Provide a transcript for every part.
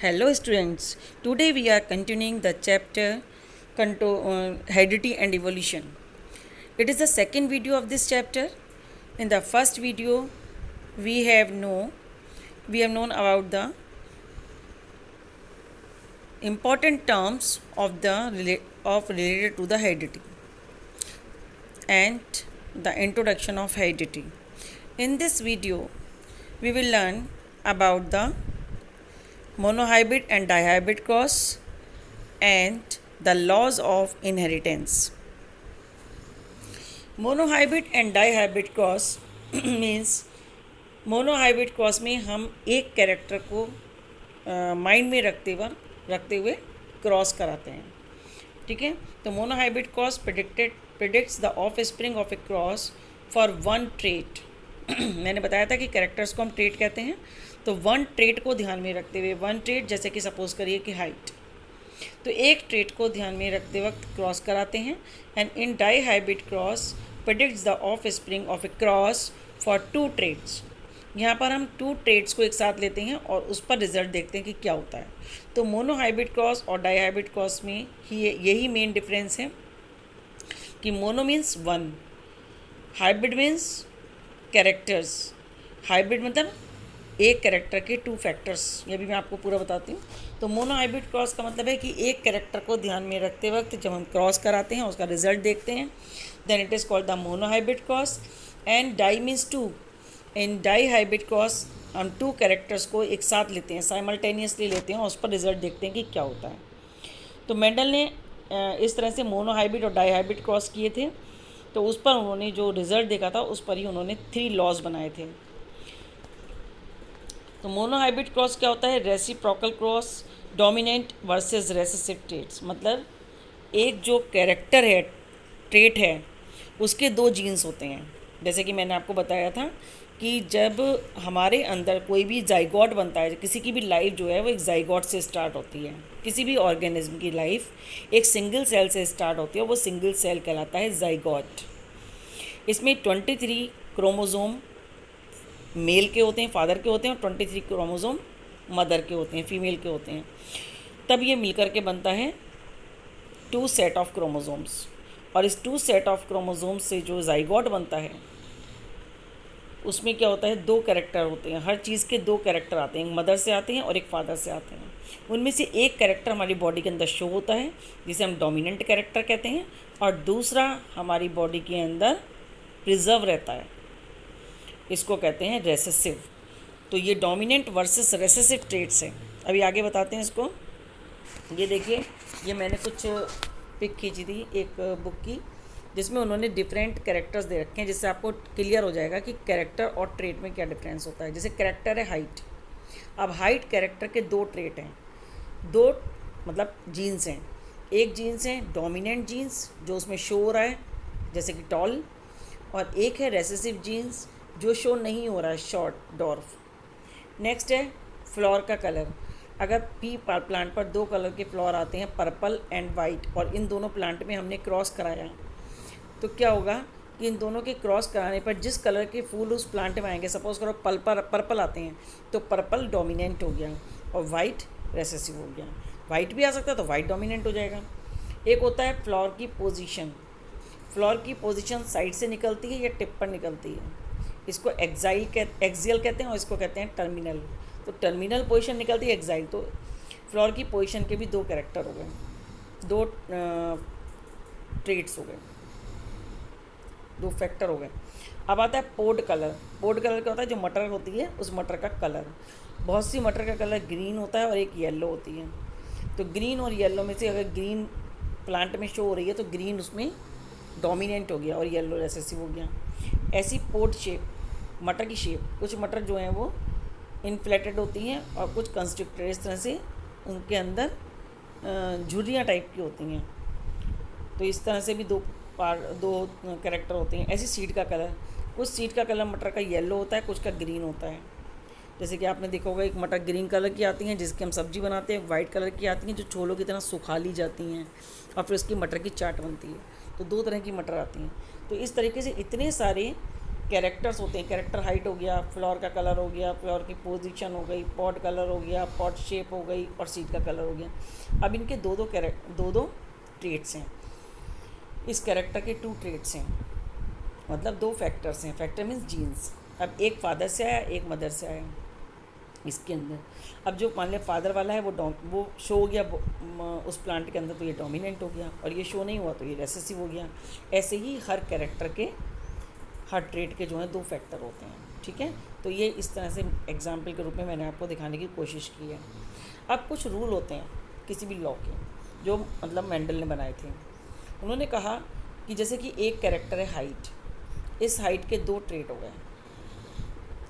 Hello, students. Today we are continuing the chapter Heredity and Evolution. It is the second video of this chapter. In the first video, we have known about the important terms of related to the heredity and the introduction of heredity. In this video, we will learn about the monohybrid and dihybrid cross and the laws of inheritance. Monohybrid and dihybrid cross means monohybrid cross में हम एक character को mind में रखते हुए cross कराते हैं. ठीक है. तो monohybrid cross predicts the offspring of a cross for one trait. मैंने बताया था कि कैरेक्टर्स को हम ट्रेट कहते हैं. तो वन ट्रेट को ध्यान में रखते हुए, वन ट्रेट जैसे कि सपोज करिए कि हाइट, तो एक ट्रेट को ध्यान में रखते वक्त क्रॉस कराते हैं. And in dihybrid cross predicts the offspring of a cross for two traits. यहाँ पर हम टू ट्रेट्स को एक साथ लेते हैं और उस पर रिजल्ट देखते हैं कि क्या होता है. तो मोनो हाइब्रिड क्रॉस और डाई हाइब्रिड क्रॉस में ही यही मेन डिफरेंस है कि mono means one, hybrid means characters. Hybrid मतलब एक कैरेक्टर के टू फैक्टर्स. ये भी मैं आपको पूरा बताती हूँ. तो मोनो हाइब्रिड क्रॉस का मतलब है कि एक कैरेक्टर को ध्यान में रखते वक्त जब हम क्रॉस कराते हैं उसका रिजल्ट देखते हैं, then it is called the monohybrid cross. And di means two. In dihybrid cross हम टू कैरेक्टर्स को एक साथ लेते हैं, साइमल्टेनियसली लेते हैं और उस पर रिजल्ट देखते हैं कि क्या होता है. तो मेंडल ने इस तरह से मोनो हाइब्रिड और डाई हाइब्रिड क्रॉस किए थे. तो उस पर उन्होंने जो रिजल्ट देखा था उस पर ही उन्होंने 3 लॉज बनाए थे. तो मोनोहाइब्रिड क्रॉस क्या होता है? Reciprocal cross, dominant versus recessive traits. मतलब एक जो कैरेक्टर है, ट्रेट है, उसके 2 जीन्स होते हैं. जैसे कि मैंने आपको बताया था कि जब हमारे अंदर कोई भी जाइगोट बनता है, किसी की भी लाइफ जो है वो एक जाइगोट से स्टार्ट होती है. किसी भी ऑर्गेनिज्म की लाइफ एक सिंगल सेल से स्टार्ट होती है, वो सिंगल सेल कहलाता है जाइगोट. इसमें 23 क्रोमोसोम मेल के होते हैं, फादर के होते हैं, और 23 क्रोमोसोम मदर के होते हैं, फीमेल के होते हैं. तब ये मिलकर के बनता है 2 सेट ऑफ क्रोमोसोम्स. और इस 2 सेट ऑफ क्रोमोसोम्स से जो जाइगोट बनता है उसमें क्या होता है? 2 कैरेक्टर होते हैं. हर चीज़ के 2 कैरेक्टर आते हैं, एक मदर से आते हैं और एक फादर से आते हैं. उनमें से एक कैरेक्टर हमारी बॉडी के अंदर शो होता है जिसे हम डोमिनेंट कैरेक्टर कहते हैं, और दूसरा हमारी बॉडी के अंदर प्रिजर्व रहता है, इसको कहते हैं रेसेसिव. तो ये डोमिनेंट वर्सेस रेसेसिव ट्रेट्स हैं. अभी आगे बताते हैं इसको. ये देखिए, ये मैंने कुछ पिक खींची थी एक बुक की जिसमें उन्होंने डिफरेंट कैरेक्टर्स दे रखे हैं, जिससे आपको क्लियर हो जाएगा कि कैरेक्टर और ट्रेट में क्या डिफरेंस होता है. जैसे कैरेक्टर है हाइट. अब हाइट कैरेक्टर के 2 ट्रेट हैं, 2 मतलब जीन्स हैं. एक जीन्स है डोमिनेंट जीन्स जो उसमें शो हो रहा है जैसे कि टॉल, और एक है रेसेसिव जीन्स जो शो नहीं हो रहा है, शॉर्ट, डॉर्फ. नेक्स्ट है फ्लावर का कलर. अगर पी प्लांट पर 2 कलर के फ्लावर आते हैं, पर्पल एंड वाइट, और इन दोनों प्लांट में हमने क्रॉस कराया, तो क्या होगा कि इन दोनों के क्रॉस कराने पर जिस कलर के फूल उस प्लांट में आएंगे, सपोज करो पर्पल आते हैं, तो पर्पल डोमिनेंट हो गया और वाइट रेसेसिव हो गया. वाइट भी आ सकता है तो वाइट डोमिनेंट हो जाएगा. एक होता है फ्लावर की पोजीशन. फ्लावर की पोजीशन साइड से निकलती है या टिप पर निकलती है, इसको एक्सियल कहते हैं और इसको कहते हैं टर्मिनल. तो टर्मिनल पोजीशन निकलती है एक्साइल. तो फ्लावर की पोजीशन के भी 2 कैरेक्टर हो गए, 2 ट्रेट्स हो गए, 2 फैक्टर हो गए. अब आता है पोड कलर. पोड कलर क्या होता है? जो मटर होती है उस मटर का कलर. बहुत सी मटर का कलर ग्रीन होता है और एक येलो होती है. तो ग्रीन और येलो में से अगर ग्रीन प्लांट में शो हो रही है तो ग्रीन उसमें डोमिनेंट हो गया और येलो रेसेसिव हो गया. ऐसी पोड शेप, मटर की शेप, कुछ मटर जो हैं वो इन्फ्लेटेड होती हैं और कुछ कंस्ट्रिक्टेड. इस तरह से उनके अंदर झुर्रियाँ टाइप की होती हैं. तो इस तरह से भी 2 कैरेक्टर होते हैं. ऐसी सीड का कलर, कुछ सीड का कलर मटर का येलो होता है, कुछ का ग्रीन होता है. जैसे कि आपने देखा होगा एक मटर ग्रीन कलर की आती हैं जिसकी हम सब्जी बनाते हैं, वाइट कलर की आती हैं जो छोलों की तरह सुखा ली जाती हैं और फिर उसकी मटर की चाट बनती है. तो 2 तरह की मटर आती हैं. तो इस तरीके से इतने सारे कैरेक्टर्स होते हैं, कैरेक्टर हाइट हो गया, फ्लावर का कलर हो गया, फ्लावर की पोजीशन हो गई, पॉट कलर हो गया, पॉट शेप हो गई और सीड का कलर हो गया। अब इनके दो दो ट्रेट्स हैं, इस कैरेक्टर के 2 ट्रेट्स हैं, मतलब 2 फैक्टर्स हैं। Factor means genes. अब एक फादर से आया, एक मदर से आया इसके अंदर। अब जो मान लिया फादर वाला है वो शो हो गया उस प्लांट के अंदर, तो ये डोमिनेंट हो गया, और ये शो नहीं हुआ तो ये रेसेसिव हो गया। ऐसे ही हर कैरेक्टर के, हर ट्रेट के जो हैं 2 फैक्टर होते हैं, ठीक है। तो ये इस तरह से एग्जाम्पल के रूप में मैंने आपको दिखाने की कोशिश की है। अब कुछ रूल होते हैं किसी भी लॉ के, जो मतलब मेंडल ने बनाए थे। उन्होंने कहा कि जैसे कि एक कैरेक्टर है हाइट, इस हाइट के 2 ट्रेट हो गए,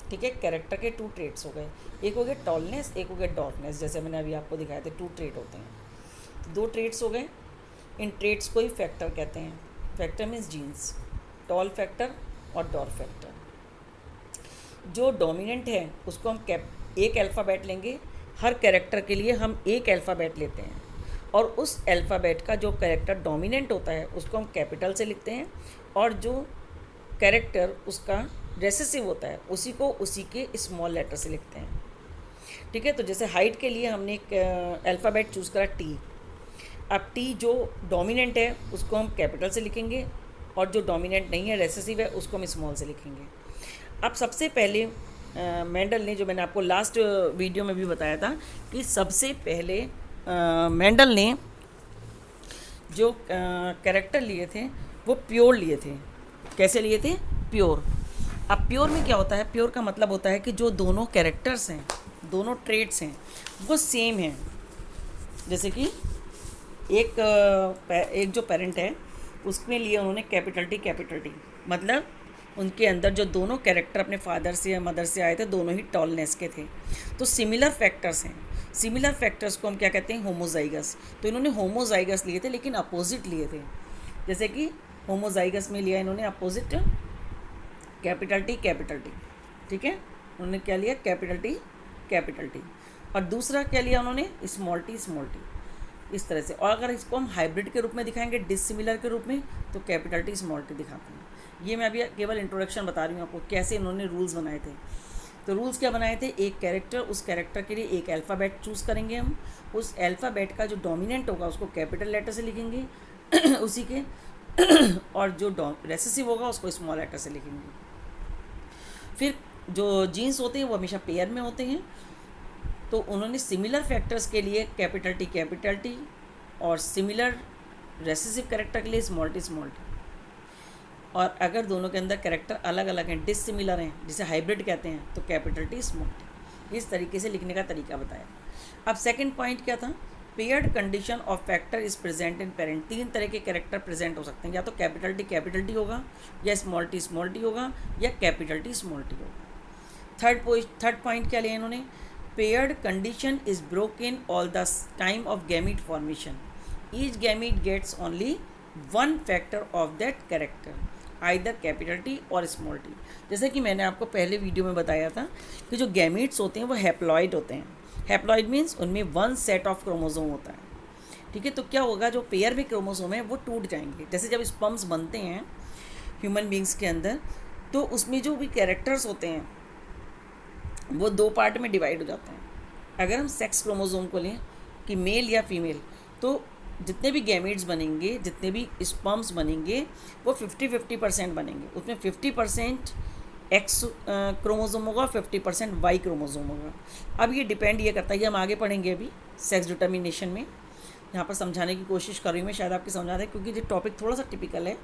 ठीक है। कैरेक्टर के 2 ट्रेट्स हो गए, एक हो गया टॉलनेस, एक हो गया डॉर्कनेस, जैसे मैंने अभी आपको दिखाया था 2 ट्रेट होते हैं, तो 2 ट्रेट्स हो गए। इन ट्रेट्स को ही फैक्टर कहते हैं। Factor means genes, tall factor और डॉर्क फैक्टर। जो डोमिनेंट है उसको हम एक अल्फ़ाबेट लेंगे, हर कैरेक्टर के लिए हम एक अल्फ़ाबेट लेते हैं, और उस अल्फ़ाबेट का जो कैरेक्टर डोमिनेंट होता है उसको हम कैपिटल से लिखते हैं, और जो कैरेक्टर उसका रेसेसिव होता है उसी को उसी के स्मॉल लेटर से लिखते हैं, ठीक है। तो जैसे हाइट के लिए हमने एक अल्फ़ाबेट चूज़ करा टी। अब टी जो डोमिनेंट है उसको हम कैपिटल से लिखेंगे, और जो डोमिनेंट नहीं है, रेसेसिव है, उसको हम स्मॉल से लिखेंगे। अब सबसे पहले मेंडल ने, जो मैंने आपको लास्ट वीडियो में भी बताया था, कि सबसे पहले मेंडल ने जो कैरेक्टर लिए थे वो प्योर लिए थे। कैसे लिए थे? प्योर। अब प्योर में क्या होता है? प्योर का मतलब होता है कि जो दोनों कैरेक्टर्स हैं, दोनों ट्रेट्स हैं, वो सेम हैं। जैसे कि एक जो पेरेंट है उसके लिए उन्होंने कैपिटल टी, मतलब उनके अंदर जो दोनों कैरेक्टर अपने फादर से या मदर से आए थे, दोनों ही टॉलनेस के थे। तो सिमिलर फैक्टर्स हैं। सिमिलर फैक्टर्स को हम क्या कहते हैं? होमोजाइगस। तो इन्होंने होमोजाइगस लिए थे, लेकिन अपोजिट लिए थे। जैसे कि होमोजाइगस में लिया इन्होंने अपोजिट कैपिटल टी, ठीक है। उन्होंने क्या लिया? Capital T. और दूसरा क्या लिया उन्होंने? स्मॉल टी, इस तरह से। और अगर इसको हम हाइब्रिड के रूप में दिखाएंगे, डिसिमिलर के रूप में, तो कैपिटल टी, स्मॉल टी दिखाते हैं। ये मैं अभी केवल इंट्रोडक्शन बता रही हूँ आपको, कैसे इन्होंने रूल्स बनाए थे। तो रूल्स क्या बनाए थे? एक कैरेक्टर, उस कैरेक्टर के लिए एक अल्फ़ाबेट चूज़ करेंगे हम। उस अल्फ़ाबेट का जो डोमिनेंट होगा उसको कैपिटल लेटर से लिखेंगे उसी के और जो रेसेसिव होगा उसको स्मॉल लेटर से लिखेंगे। फिर जो जीन्स होते हैं वो हमेशा पेयर में होते हैं, तो उन्होंने सिमिलर फैक्टर्स के लिए कैपिटल टी और सिमिलर रेसेसिव कैरेक्टर के लिए स्मॉल टी। और अगर दोनों के अंदर कैरेक्टर अलग अलग हैं, डिसिमिलर हैं, जिसे हाइब्रिड कहते हैं, तो कैपिटल टी, स्मॉल टी। इस तरीके से लिखने का तरीका बताया। अब सेकंड पॉइंट क्या था? Paired condition of factor is present in parent. 3 तरह के कैरेक्टर प्रेजेंट हो सकते हैं, या तो कैपिटल टी होगा, या स्मॉल टी होगा, या कैपिटल टी, स्मॉल टी होगा। थर्ड पॉइंट क्या लिया इन्होंने? Paired condition is broken all the time of gamete formation. Each gamete gets only one factor of that character, either capital T और small T. जैसे कि मैंने आपको पहले वीडियो में बताया था कि जो गैमीट्स होते हैं वो हैप्लॉइड होते हैं। हैप्लॉइड मीन्स उनमें 1 सेट ऑफ क्रोमोसोम होता है, ठीक है। तो क्या होगा? जो पेयर में क्रोमोसोम है वो टूट जाएंगे। जैसे जब स्पर्म्स बनते हैं ह्यूमन बींग्स के अंदर, तो उसमें जो भी कैरेक्टर्स होते हैं वो 2 पार्ट में डिवाइड हो जाते हैं। अगर हम सेक्स क्रोमोसोम को लें कि मेल या फीमेल, तो जितने भी गैमेट्स बनेंगे, जितने भी स्पर्म्स बनेंगे, वो 50-50% बनेंगे। उसमें 50% एक्स क्रोमोसोम होगा, 50% वाई क्रोमोसोम होगा। अब ये डिपेंड ये करता है, ये हम आगे पढ़ेंगे अभी सेक्स डिटर्मिनेशन में। यहाँ पर समझाने की कोशिश कर रही हूँ मैं, शायद आपकी समझ आ रहा है, क्योंकि ये टॉपिक थोड़ा सा टिपिकल है,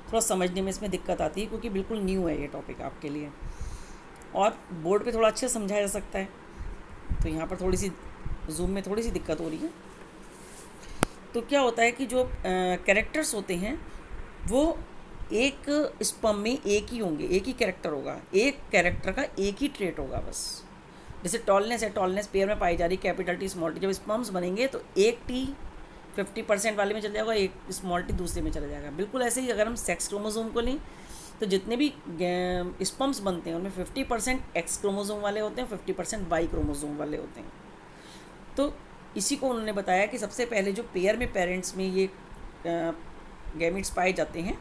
थोड़ा समझने में इसमें दिक्कत आती है, क्योंकि बिल्कुल न्यू है ये टॉपिक आपके लिए, और बोर्ड पे थोड़ा अच्छे से समझाया जा सकता है। तो यहाँ पर थोड़ी सी जूम में थोड़ी सी दिक्कत हो रही है। तो क्या होता है कि जो कैरेक्टर्स होते हैं वो एक स्पर्म में एक ही होंगे, एक ही कैरेक्टर होगा, एक कैरेक्टर का एक ही ट्रेट होगा बस। जैसे टॉलनेस है, टॉलनेस पेयर में पाई जा रही, कैपिटल टी, स्मॉल टी। जब स्पर्म्स बनेंगे तो एक टी 50% वाले में चला जाएगा, एक स्मॉल टी दूसरे में चला जाएगा। बिल्कुल ऐसे ही अगर हम सेक्स क्रोमोसोम को लें, तो जितने भी स्पर्म्स बनते हैं उनमें 50% एक्स क्रोमोसोम वाले होते हैं, 50% वाई क्रोमोसोम वाले होते हैं। तो इसी को उन्होंने बताया कि सबसे पहले जो पेयर में पेरेंट्स में ये गैमीट्स पाए जाते हैं,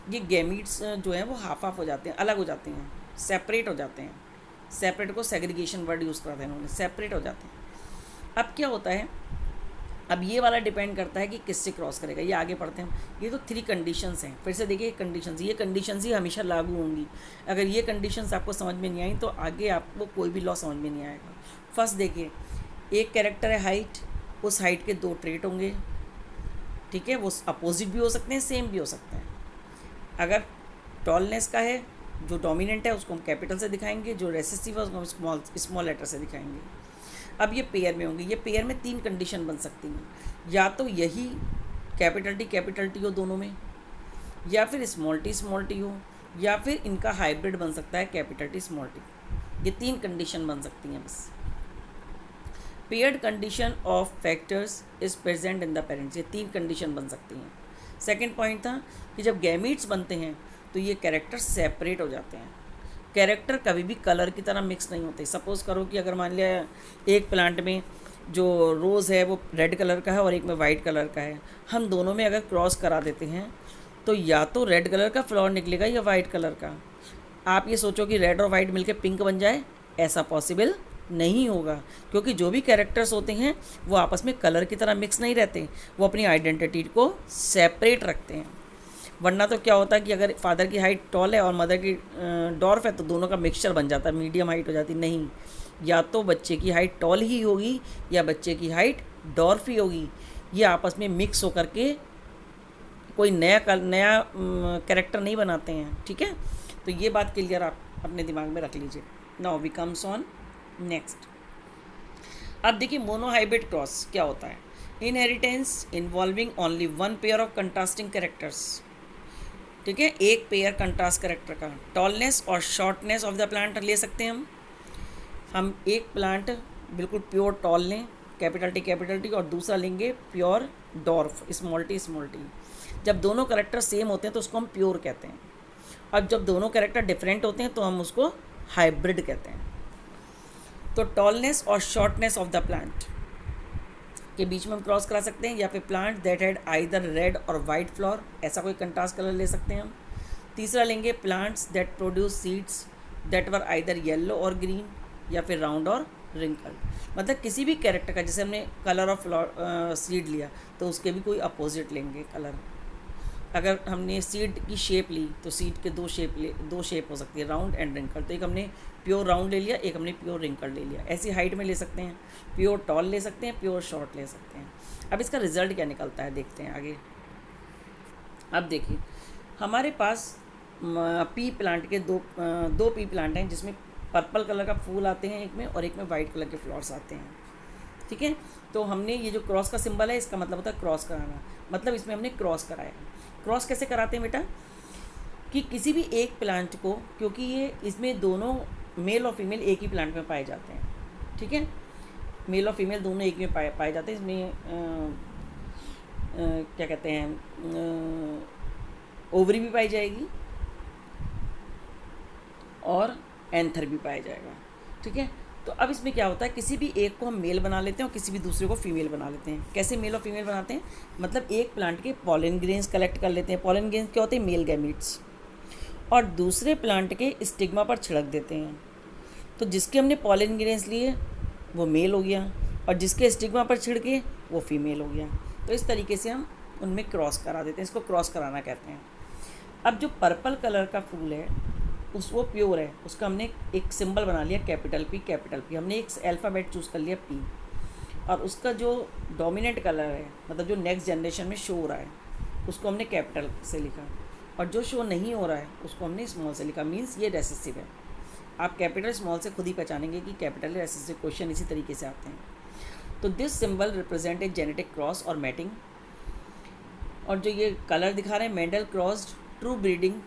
ये गैमीट्स जो हैं वो हाफ हाफ हो जाते हैं, अलग हो जाते हैं, सेपरेट हो जाते हैं। सेपरेट को सेग्रीगेशन वर्ड यूज़ करते हैं उन्होंने, सेपरेट हो जाते हैं। अब क्या होता है, अब ये वाला डिपेंड करता है कि किससे क्रॉस करेगा। ये आगे पढ़ते हैं। ये तो 3 कंडीशंस हैं। फिर से देखिए कंडीशंस, ये कंडीशंस ही हमेशा लागू होंगी। अगर ये कंडीशंस आपको समझ में नहीं आई तो आगे आपको कोई भी लॉ समझ में नहीं आएगा। फर्स्ट देखिए, एक कैरेक्टर है हाइट, उस हाइट के 2 ट्रेट होंगे, ठीक है। वो अपोजिट भी हो सकते हैं, सेम भी हो सकते हैं। अगर टॉलनेस का है, जो डोमिनेंट है उसको हम कैपिटल से दिखाएंगे, जो रेसेसिव है उसको हम स्मॉल लेटर से दिखाएंगे। अब ये पेयर में होंगे। ये पेयर में 3 कंडीशन बन सकती हैं, या तो यही कैपिटल टी हो दोनों में, या फिर स्मॉल टी हो, या फिर इनका हाइब्रिड बन सकता है कैपिटल टी स्मॉल टी। ये 3 कंडीशन बन सकती हैं बस। Paired condition of factors is present in the parents, ये 3 कंडीशन बन सकती हैं। सेकेंड पॉइंट था कि जब गैमीट्स बनते हैं तो ये कैरेक्टर सेपरेट हो जाते हैं। कैरेक्टर कभी भी कलर की तरह मिक्स नहीं होते। सपोज़ करो कि अगर मान लिया एक प्लांट में जो रोज़ है वो रेड कलर का है और एक में वाइट कलर का है, हम दोनों में अगर क्रॉस करा देते हैं तो या तो रेड कलर का फ्लावर निकलेगा या वाइट कलर का। आप ये सोचो कि रेड और वाइट मिलके पिंक बन जाए, ऐसा पॉसिबल नहीं होगा, क्योंकि जो भी कैरेक्टर्स होते हैं वो आपस में कलर की तरह मिक्स नहीं रहते, वो अपनी आइडेंटिटी को सेपरेट रखते हैं। वरना तो क्या होता है कि अगर फादर की हाइट टॉल है और मदर की डॉर्फ है तो दोनों का मिक्सचर बन जाता है, मीडियम हाइट हो जाती। नहीं, या तो बच्चे की हाइट टॉल ही होगी या बच्चे की हाइट डॉर्फ ही होगी। ये आपस में मिक्स होकर के कोई नया कैरेक्टर नहीं बनाते हैं, ठीक है। तो ये बात क्लियर आप अपने दिमाग में रख लीजिए। Now we comes on next. अब देखिए मोनोहाइब्रिड क्रॉस क्या होता है। Inheritance involving only one pair of contrasting characters, ठीक है। एक पेयर कंट्रास्ट कैरेक्टर का। टॉलनेस और शॉर्टनेस ऑफ द प्लांट ले सकते हैं हम एक प्लांट बिल्कुल प्योर टॉल लें कैपिटल टी और दूसरा लेंगे प्योर डॉर्फ स्मॉल टी। जब दोनों कैरेक्टर सेम होते हैं तो उसको हम प्योर कहते हैं, और जब दोनों कैरेक्टर डिफरेंट होते हैं तो हम उसको हाइब्रिड कहते हैं। तो टॉलनेस और शॉर्टनेस ऑफ द प्लांट के बीच में हम क्रॉस करा सकते हैं, या फिर plant that had either red और वाइट फ्लावर, ऐसा कोई कंट्रास्ट कलर ले सकते हैं हम। तीसरा लेंगे plants that produce seeds that were either yellow और ग्रीन, या फिर राउंड और रिंकल। मतलब किसी भी कैरेक्टर का, जैसे हमने कलर ऑफ सीड लिया तो उसके भी कोई अपोजिट लेंगे कलर। अगर हमने सीड की शेप ली तो सीड के दो शेप हो सकती है, राउंड एंड रिंकल। तो एक हमने प्योर राउंड ले लिया, एक हमने प्योर रिंकल ले लिया। ऐसी हाइट में ले सकते हैं, प्योर टॉल ले सकते हैं, प्योर शॉर्ट ले सकते हैं। अब इसका रिजल्ट क्या निकलता है देखते हैं आगे। अब देखिए हमारे पास पी प्लांट के दो पी प्लांट हैं, जिसमें पर्पल कलर का फूल आते हैं एक में, और एक में वाइट कलर के फ्लावर्स आते हैं, ठीक है। तो हमने ये जो क्रॉस का सिंबल है इसका मतलब होता है क्रॉस कराना, मतलब इसमें हमने क्रॉस कराया। क्रॉस कैसे कराते हैं बेटा, कि किसी भी एक प्लांट को, क्योंकि ये इसमें दोनों मेल और फीमेल एक ही प्लांट में पाए जाते हैं, ठीक है। मेल और फीमेल दोनों एक में पाए जाते हैं। इसमें क्या कहते हैं, ओवरी भी पाई जाएगी और एंथर भी पाया जाएगा, ठीक है। तो अब इसमें क्या होता है, किसी भी एक को हम मेल बना लेते हैं और किसी भी दूसरे को फीमेल बना लेते हैं। कैसे मेल और फीमेल बनाते हैं, मतलब एक प्लांट के पॉलन ग्रेन्स कलेक्ट कर लेते हैं। पॉलन ग्रेन्स क्या होते हैं, मेल गैमीट्स, और दूसरे प्लांट के स्टिग्मा पर छिड़क देते हैं। तो जिसके हमने पॉलन ग्रेन्स लिए वो मेल हो गया, और जिसके स्टिग्मा पर छिड़के वो फीमेल हो गया। तो इस तरीके से हम उनमें क्रॉस करा देते हैं, इसको क्रॉस कराना कहते हैं। अब जो पर्पल कलर का फूल है वो प्योर है, उसका हमने एक सिंबल बना लिया कैपिटल पी। हमने एक अल्फ़ाबेट चूज़ कर लिया पी, और उसका जो डोमिनेंट कलर है, मतलब जो नेक्स्ट जनरेशन में शो हो रहा है, उसको हमने कैपिटल से लिखा, और जो शो नहीं हो रहा है उसको हमने स्मॉल से लिखा। मीन्स ये रेसेसिव है। आप कैपिटल स्मॉल से खुद ही पहचानेंगे कि कैपिटल रेसेसिव। क्वेश्चन इसी तरीके से आते हैं। तो this symbol represent a genetic cross और मैटिंग। और जो ये कलर दिखा रहे हैं, Mendel crossed true breeding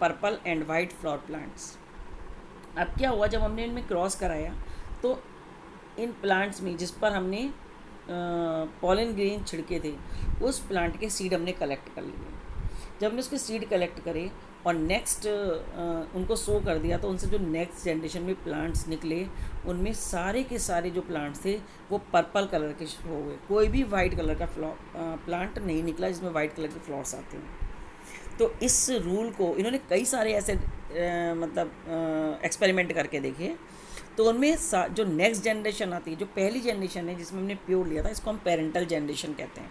purple and white flower plants. अब क्या हुआ, जब हमने इनमें क्रॉस कराया तो इन प्लांट्स में जिस पर हमने पॉलन ग्रेन छिड़के थे उस प्लांट के सीड हमने कलेक्ट कर लिए। जब हमने उसके सीड कलेक्ट करे और नेक्स्ट उनको सो कर दिया, तो उनसे जो नेक्स्ट जनरेशन में प्लांट्स निकले उनमें सारे के सारे जो प्लांट्स थे वो पर्पल कलर के हो गए। कोई भी वाइट कलर का प्लांट नहीं निकला जिसमें वाइट कलर के फ्लावर्स आते हैं। तो इस रूल को इन्होंने कई सारे ऐसे मतलब एक्सपेरिमेंट करके देखे, तो उनमें जो नेक्स्ट जनरेशन आती है, जो पहली जनरेशन है जिसमें हमने प्योर लिया था, इसको हम पेरेंटल जनरेशन कहते हैं।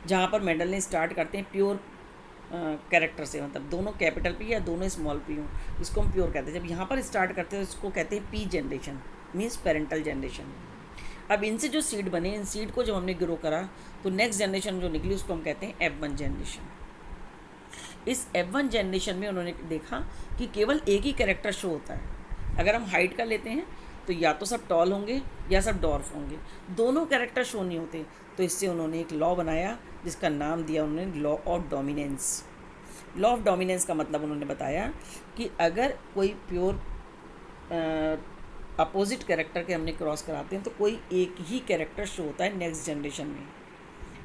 जहाँ पर मेंडल ने स्टार्ट करते हैं प्योर कैरेक्टर से, मतलब दोनों कैपिटल पी या दोनों स्मॉल पी हों, इसको हम प्योर कहते हैं। जब यहाँ पर स्टार्ट करते हैं इसको कहते हैं P generation, means parental generation. अब इनसे जो सीड बने, इन सीड को जब हमने ग्रो करा तो नेक्स्ट जनरेशन जो निकली उसको हम कहते हैं F1 जनरेशन। इस F1 जनरेशन में उन्होंने देखा कि केवल एक ही कैरेक्टर शो होता है। अगर हम हाइट का लेते हैं तो या तो सब टॉल होंगे या सब डॉर्फ होंगे, दोनों कैरेक्टर शो नहीं होते। तो इससे उन्होंने एक लॉ बनाया जिसका नाम दिया उन्होंने law of dominance. Law of dominance का मतलब उन्होंने बताया कि अगर कोई प्योर अपोजिट कैरेक्टर के हमने क्रॉस कराते हैं तो कोई एक ही कैरेक्टर शो होता है नेक्स्ट जनरेशन में।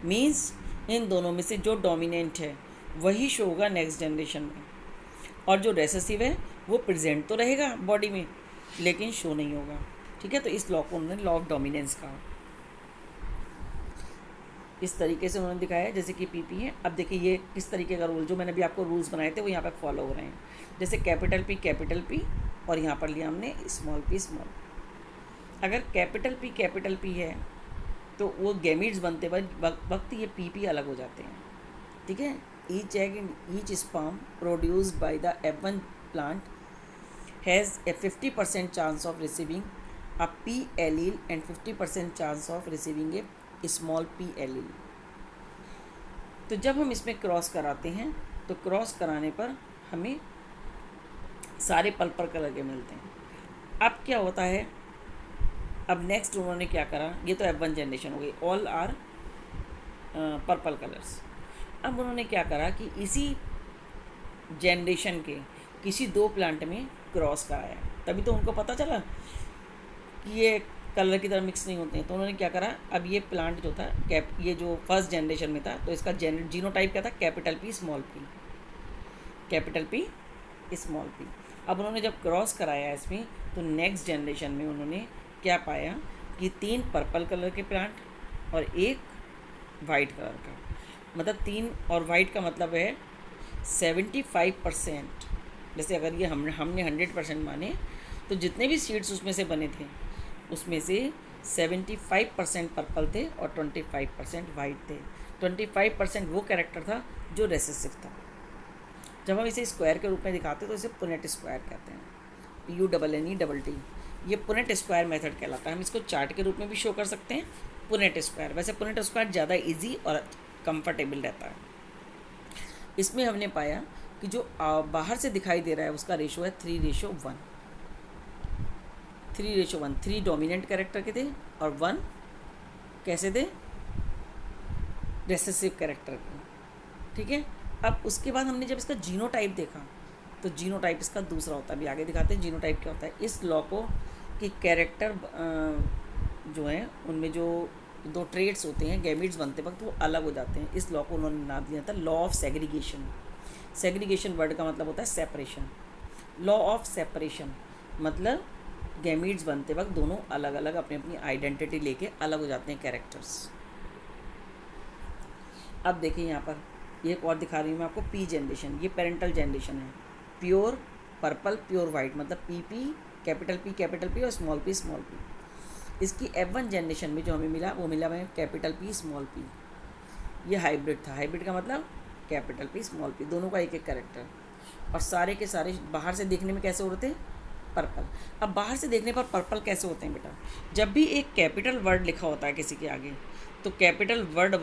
मीन्स इन दोनों में से जो डोमिनेंट है वही शो होगा नेक्स्ट जनरेशन में, और जो रेसेसिव है वो प्रेजेंट तो रहेगा बॉडी में लेकिन शो नहीं होगा। ठीक है, तो इस लॉ को उन्होंने लॉ ऑफ डोमिनेंस कहा। इस तरीके से उन्होंने दिखाया जैसे कि पीपी है। अब देखिए ये किस तरीके का रूल, जो मैंने अभी आपको रूल्स बनाए थे वो यहाँ पर फॉलो हो रहे हैं। जैसे कैपिटल पी और यहाँ पर लिया हमने स्मॉल पी। अगर कैपिटल पी है तो वो गैमीट्स बनते वक्त ये पी अलग हो जाते हैं। ठीक है, each egg in each sperm produced by the F1 plant has a 50% chance of receiving a P allele and 50% chance of receiving A small P allele. तो जब हम इसमें क्रॉस कराते हैं तो क्रॉस कराने पर हमें सारे पर्पल कलर के मिलते हैं। अब क्या होता है, अब नेक्स्ट उन्होंने क्या करा, ये तो F1 जनरेशन हो गई, ऑल आर पर्पल कलर्स। अब उन्होंने क्या करा कि इसी जनरेशन के किसी दो प्लांट में क्रॉस कराया, तभी तो उनको पता चला कि ये कलर की तरह मिक्स नहीं होते हैं। तो उन्होंने क्या करा, अब ये प्लांट जो था ये जो फर्स्ट जनरेशन में था तो इसका जीनोटाइप क्या था, कैपिटल P स्मॉल p। अब उन्होंने जब क्रॉस कराया इसमें तो नेक्स्ट जनरेशन में उन्होंने क्या पाया कि 3 पर्पल कलर के प्लांट और एक वाइट कलर का, मतलब 3 और वाइट का मतलब है 75%। जैसे अगर ये हमने 100% माने तो जितने भी सीड्स उसमें से बने थे उसमें से 75% पर्पल थे और 25% वाइट थे। 25% वो कैरेक्टर था जो रेसेसिव था। जब हम इसे स्क्वायर के रूप में दिखाते हैं तो इसे पुनेट स्क्वायर कहते हैं, PUNNET। ये पुनेट स्क्वायर मेथड कहलाता है। हम इसको चार्ट के रूप में भी शो कर सकते हैं, पुनेट स्क्वायर। वैसे पुनेट स्क्वायर ज़्यादा इजी और कंफर्टेबल रहता है। इसमें हमने पाया कि जो बाहर से दिखाई दे रहा है उसका रेशो है 3:1। 3:1, 3 डोमिनेंट कैरेक्टर के थे और 1 कैसे थे, रेसेसिव कैरेक्टर के। ठीक है, अब उसके बाद हमने जब इसका जीनोटाइप देखा तो जीनोटाइप इसका दूसरा होता है। अभी आगे दिखाते हैं जीनोटाइप क्या होता है। इस लॉ को कि कैरेक्टर जो है उनमें जो 2 ट्रेट्स होते हैं गैमीट्स बनते वक्त वो अलग हो जाते हैं, इस लॉ को उन्होंने नाम दिया था law of segregation. Segregation word का मतलब होता है सेपरेशन। लॉ ऑफ सेपरेशन मतलब गैमीट्स बनते वक्त दोनों अलग अलग अपनी अपनी आइडेंटिटी लेके अलग हो जाते हैं कैरेक्टर्स। अब देखिए यहाँ पर एक और दिखा रही हूँ मैं आपको पी जनरेशन। ये पेरेंटल जनरेशन है, प्योर पर्पल प्योर वाइट, मतलब पी कैपिटल पी और स्मॉल पी। इसकी F1 जनरेशन में जो हमें मिला वो मिला हमें कैपिटल P स्मॉल p। ये हाइब्रिड था। हाइब्रिड का मतलब कैपिटल P स्मॉल p, दोनों का एक एक कैरेक्टर, और सारे के सारे बाहर से देखने में कैसे होते हैं, पर्पल। अब बाहर से देखने पर पर्पल कैसे होते हैं बेटा, जब भी एक कैपिटल वर्ड लिखा होता है किसी के आगे तो कैपिटल वर्ड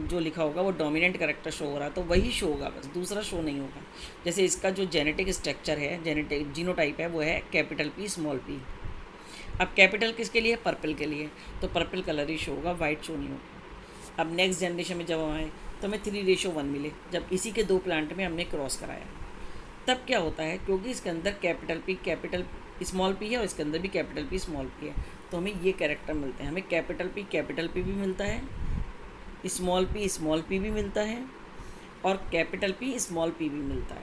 जो लिखा होगा वो डोमिनेंट कैरेक्टर शो हो रहा है तो वही शो होगा, बस दूसरा शो नहीं होगा। जैसे इसका जो जेनेटिक स्ट्रक्चर है, जेनेटिक जीनोटाइप है, वो है कैपिटल P स्मॉल p। अब कैपिटल किसके लिए, पर्पल के लिए, तो पर्पल कलर ही शो होगा, वाइट शो नहीं होगा। अब नेक्स्ट जनरेशन में जब हम आए तो हमें 3:1 मिले, जब इसी के 2 प्लांट में हमने क्रॉस कराया। तब क्या होता है, क्योंकि इसके अंदर कैपिटल स्मॉल p है और इसके अंदर भी कैपिटल P स्मॉल p है, तो हमें ये कैरेक्टर मिलते हैं। हमें कैपिटल P भी मिलता है, स्मॉल p भी मिलता है और कैपिटल P स्मॉल p भी मिलता है।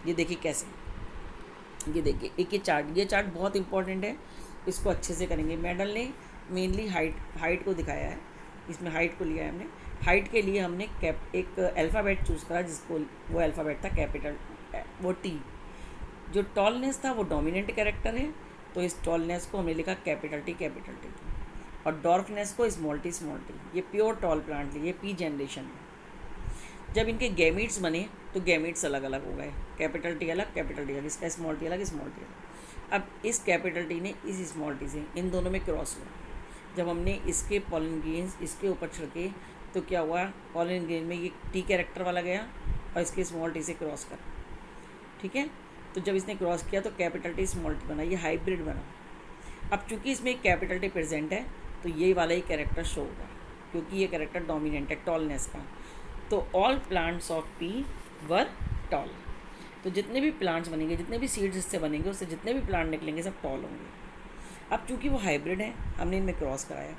ये देखिए कैसे, ये देखिए एक ये चार्ट बहुत इंपॉर्टेंट है, इसको अच्छे से करेंगे। मेडल ने मेनली हाइट को दिखाया है इसमें हाइट को लिया है हमने। हाइट के लिए हमने एक अल्फ़ाबेट चूज़ करा, जिसको वो अल्फ़ाबेट था कैपिटल वो टी। जो टॉलनेस था वो डोमिनेंट कैरेक्टर है, तो इस टॉलनेस को हमने लिखा कैपिटल टी कैपिटल टी, और डॉर्फनेस को स्मॉल टी स्मॉल टी। ये प्योर टॉल प्लांट लिए, पी जनरेशन है। जब इनके गैमीट्स बने तो गैमीट्स अलग अलग हो गए, कैपिटल टी अलग कैपिटल टी अलग, इसका स्मॉल टी अलग स्मॉल टी अलग। अब इस कैपिटल टी ने इस स्मॉल टी से इन दोनों में क्रॉस हुआ। जब हमने इसके पॉलन ग्रेन्स इसके ऊपर छिड़के तो क्या हुआ, पॉलन ग्रेन में ये टी कैरेक्टर वाला गया और इसके स्मॉल टी से क्रॉस कर, ठीक है। तो जब इसने क्रॉस किया तो कैपिटल टी स्मॉल टी बना, ये हाइब्रिड बना। अब चूंकि इसमें एक कैपिटल टी प्रेजेंट है तो ये वाला ही कैरेक्टर शो होगा, क्योंकि ये कैरेक्टर डोमिनेंट है टॉलनेस का। तो all plants of P were toll. तो जितने भी प्लांट्स बनेंगे, जितने भी सीड्स इससे बनेंगे, उससे जितने भी प्लांट निकलेंगे सब टॉल होंगे। अब चूंकि वो हाइब्रिड है, हमने इनमें क्रॉस कराया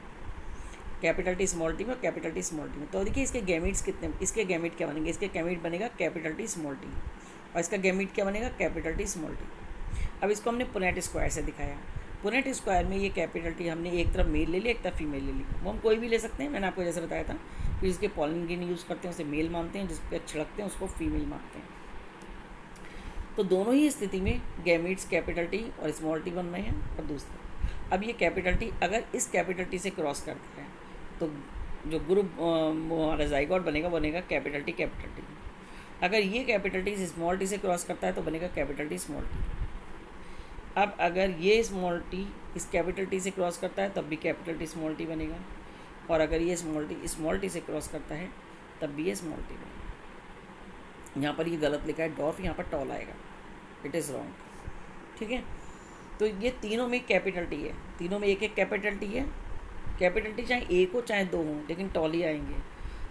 कैपिटल टी स्मॉल टी में और कैपिटल टी स्मॉल टी में। तो देखिए इसके गैमीट्स कितने, इसके गैमीट क्या बनेंगे, इसके गैमीट बनेगा कैपिटल टी स्मॉल टी, और इसका गैमीट क्या बनेगा कैपिटल टी स्मॉल टी। अब इसको हमने पुनेट स्क्वायर से दिखाया। पुनेट स्क्वायर में ये कैपिटल टी हमने एक तरफ मेल ले लिया, एक तरफ फीमेल ले ली। वो हम कोई भी ले सकते हैं, मैंने आपको जैसे बताया था कि जिसके पॉलन ग्रेन यूज़ करते हैं उसे मेल मानते हैं, जिस पर छिड़कते हैं उसको फीमेल मानते हैं। तो दोनों ही स्थिति में गैमीट्स कैपिटल टी और स्मॉल टी बन रहे हैं। और दूसरा, अब ये कैपिटल टी अगर इस कैपिटल टी से क्रॉस करता है तो जो ग्रुप हमारा जाइगोट बनेगा बनेगा कैपिटल टी कैपिटल टी। अगर ये कैपिटल टी स्मॉल टी से क्रॉस करता है तो बनेगा कैपिटल टी स्मॉल टी। अब अगर ये स्मॉल टी इस कैपिटल टी से क्रॉस करता है तब भी कैपिटल टी स्मॉल टी बनेगा, और अगर ये स्मॉल टी से क्रॉस करता है तब भी ये स्मॉल टी बनेगा। यहाँ पर ये गलत लिखा है डॉर्फ, यहाँ पर टॉल आएगा, इट इज़ रॉन्ग, ठीक है। तो ये तीनों में कैपिटल टी है, तीनों में एक एक कैपिटल टी है। कैपिटल टी चाहे एक हो चाहे दो हों, लेकिन टॉल ही आएंगे।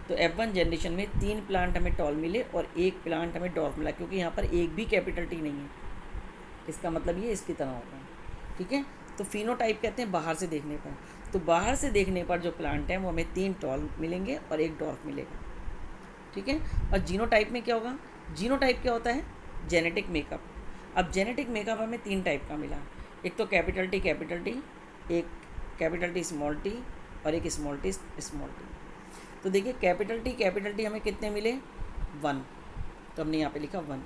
तो F1 जनरेशन में 3 प्लांट हमें टॉल मिले और 1 प्लांट हमें डॉर्फ मिला, क्योंकि यहाँ पर एक भी कैपिटल टी नहीं है। इसका मतलब ये इसकी तरह होगा, ठीक है। तो फिनोटाइप कहते हैं बाहर से देखने पर। तो बाहर से देखने पर जो प्लांट है वो हमें 3 टॉल मिलेंगे और 1 डॉर्फ मिलेगा, ठीक है। और जीनोटाइप में क्या होगा, जीनोटाइप क्या होता है, जेनेटिक मेकअप। अब जेनेटिक मेकअप हमें 3 टाइप का मिला, एक तो कैपिटल टी, एक कैपिटल टी स्मॉल टी और एक स्मॉल टी स्मॉल टी। तो देखिए कैपिटल टी हमें कितने मिले 1, तो हमने यहाँ पे लिखा 1।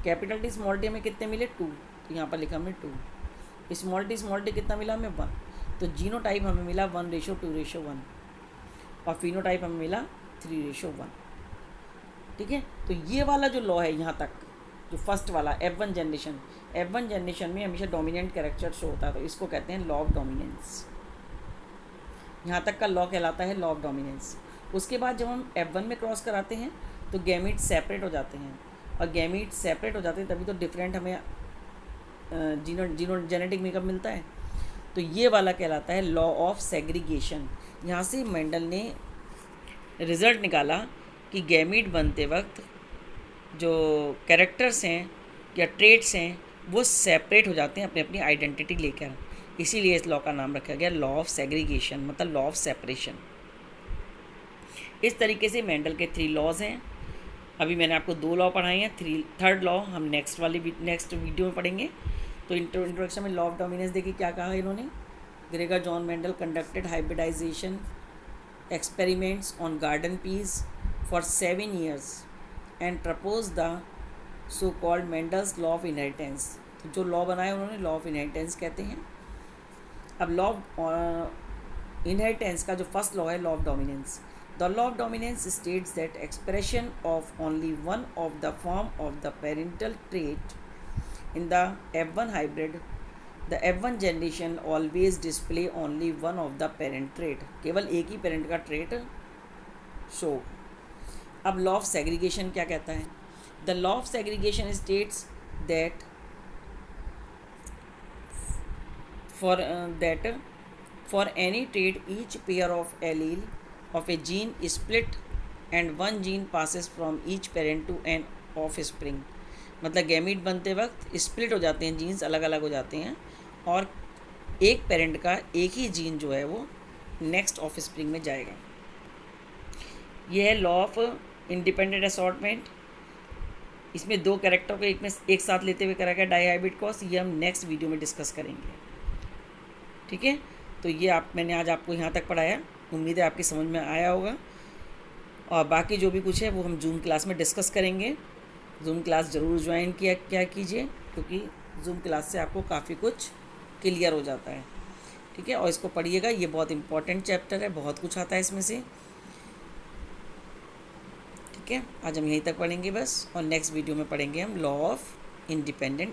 कैपिटल टी स्मॉल टी हमें कितने मिले 2, तो यहाँ पर लिखा हमने 2। स्मॉल टी कितना मिला हमें 1। तो जीनोटाइप हमें मिला 1:2:1 और फिनोटाइप हमें मिला 3:1, ठीक है। तो ये वाला जो लॉ है यहाँ तक, जो फर्स्ट वाला F1 जनरेशन में हमेशा डोमिनेंट कैरेक्टर शो होता है, तो इसको कहते हैं लॉ ऑफ डोमिनेंस। यहाँ तक का लॉ कहलाता है लॉ ऑफ डोमिनेंस। उसके बाद जब हम F1 में क्रॉस कराते हैं तो गैमीट सेपरेट हो जाते हैं, और गैमीट सेपरेट हो जाते हैं तभी तो डिफरेंट हमें जेनेटिक मेकअप मिलता है। तो ये वाला कहलाता है लॉ ऑफ सेग्रीगेशन। यहाँ से मेंडल ने रिज़ल्ट निकाला कि गैमीट बनते वक्त जो कैरेक्टर्स हैं या ट्रेट्स हैं वो सेपरेट हो जाते हैं अपनी अपनी आइडेंटिटी लेकर, इसीलिए इस लॉ का नाम रखा गया लॉ ऑफ सेग्रीगेशन, मतलब लॉ ऑफ सेपरेशन। इस तरीके से मेंडल के 3 लॉज हैं। अभी मैंने आपको 2 लॉ पढ़ाए हैं, थर्ड लॉ हम नेक्स्ट वीडियो में पढ़ेंगे। तो इंट्रोडक्शन में लॉ ऑफ डोमिनेंस देखिए क्या कहा है इन्होंने। Gregor John Mendel conducted hybridisation experiments on garden peas for 7 years and propose the so called Mendel's law of inheritance. तो जो लॉ बनाया उन्होंने लॉ ऑफ इनहेरिटेंस कहते हैं। अब लॉ ऑफ इनहेरिटेंस का जो फर्स्ट लॉ है law of dominance. The law of dominance states that expression of only one of the form of the parental trait in the F1 hybrid, the F1 generation always display only one of the parent trait. केवल एक ही parent का trait show. अब law of segregation क्या कहता है। The law of segregation states that for any trait each pair of allele of a gene is split and one gene passes from each parent to an offspring। मतलब gamete बनते वक्त split हो जाते हैं, jeans अलग अलग हो जाते हैं, और एक पेरेंट का एक ही जीन जो है वो नेक्स्ट ऑफस्प्रिंग में जाएगा। यह है लॉ ऑफ इंडिपेंडेंट असॉर्टमेंट। इसमें 2 कैरेक्टर को एक साथ लेते हुए करा गया डाईहाइब्रिड क्रॉस। ये हम नेक्स्ट वीडियो में डिस्कस करेंगे, ठीक है। तो ये मैंने आज आपको यहाँ तक पढ़ाया। उम्मीद है आपकी समझ में आया होगा। और बाकी जो भी कुछ है वो हम जूम क्लास में डिस्कस करेंगे। जूम क्लास ज़रूर ज्वाइन क्या कीजिए, क्योंकि जूम क्लास से आपको काफ़ी कुछ क्लियर हो जाता है। ठीक है, और इसको पढ़िएगा, ये बहुत इंपॉर्टेंट चैप्टर है, बहुत कुछ आता है इसमें से। ठीक है, आज हम यहीं तक पढ़ेंगे बस, और नेक्स्ट वीडियो में पढ़ेंगे हम लॉ ऑफ इंडिपेंडेंट